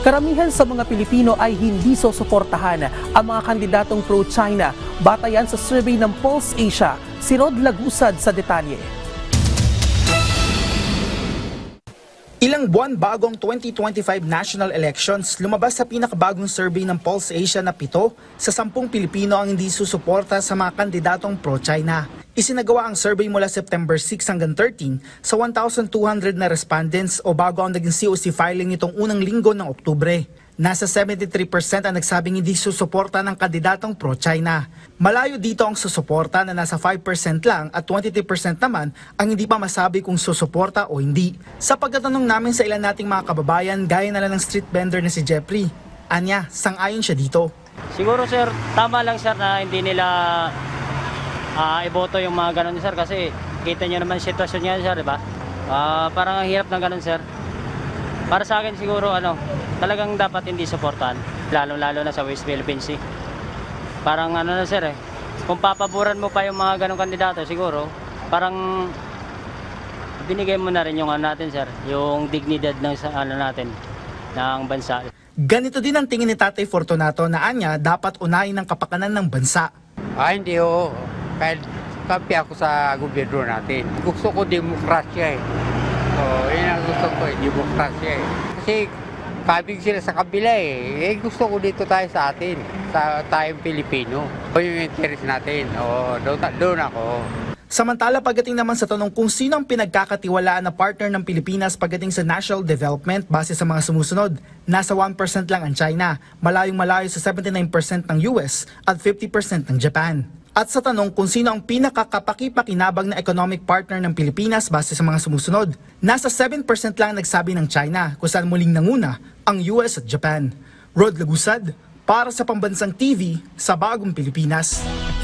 Karamihan sa mga Pilipino ay hindi susuportahan ang mga kandidatong pro-China. Batayan sa survey ng Pulse Asia, si Rod Lagusad sa detalye. Ilang buwan bago ang 2025 national elections, lumabas sa pinakabagong survey ng Pulse Asia na 7 sa 10 Pilipino ang hindi susuporta sa mga kandidatong pro-China. Isinagawa ang survey mula September 6 hanggang 13 sa 1,200 na respondents o bago ang naging COC filing nitong unang linggo ng Oktubre. Nasa 73% ang nagsabing hindi susuporta ng kandidatong pro-China. Malayo dito ang susuporta na nasa 5% lang at 23% naman ang hindi pa masabi kung susuporta o hindi. Sa pagtatanong namin sa ilan nating mga kababayan gaya na lang ng street vendor na si Jeffrey, anya, sang-ayon siya dito. Siguro sir, tama lang sir na hindi nila iboto yung mga ganun sir kasi kita nyo naman sitwasyon nga sir, diba? Parang ang hirap ng ganun sir. Para sa akin siguro talagang dapat hindi suportahan, lalo na sa West Philippine Sea. Parang na sir kung papaboran mo pa yung mga ganong kandidato siguro, parang binigay mo na rin yung natin sir, yung dignidad ng natin, ng bansa. Ganito din ang tingin ni Tatay Fortunato na anya dapat unahin ng kapakanan ng bansa. Hindi ho. Kahit kampi ako sa gobyerno natin. Gusto ko demokrasya yun ang gusto ko demokrasya Kasi kabig sila sa kabila gusto ko dito tayo sa atin, sa tayong Pilipino. Yung interest natin, doon ako. Samantala pagdating naman sa tanong kung sino ang pinagkakatiwalaan na partner ng Pilipinas pagdating sa national development base sa mga sumusunod, nasa 1% lang ang China, malayong-malayo sa 79% ng US at 50% ng Japan. At sa tanong kung sino ang pinakakapakipakinabang na economic partner ng Pilipinas base sa mga sumusunod, nasa 7% lang nagsabi ng China kung saan muling nanguna ang US at Japan. Rod Lagusad para sa Pambansang TV sa Bagong Pilipinas.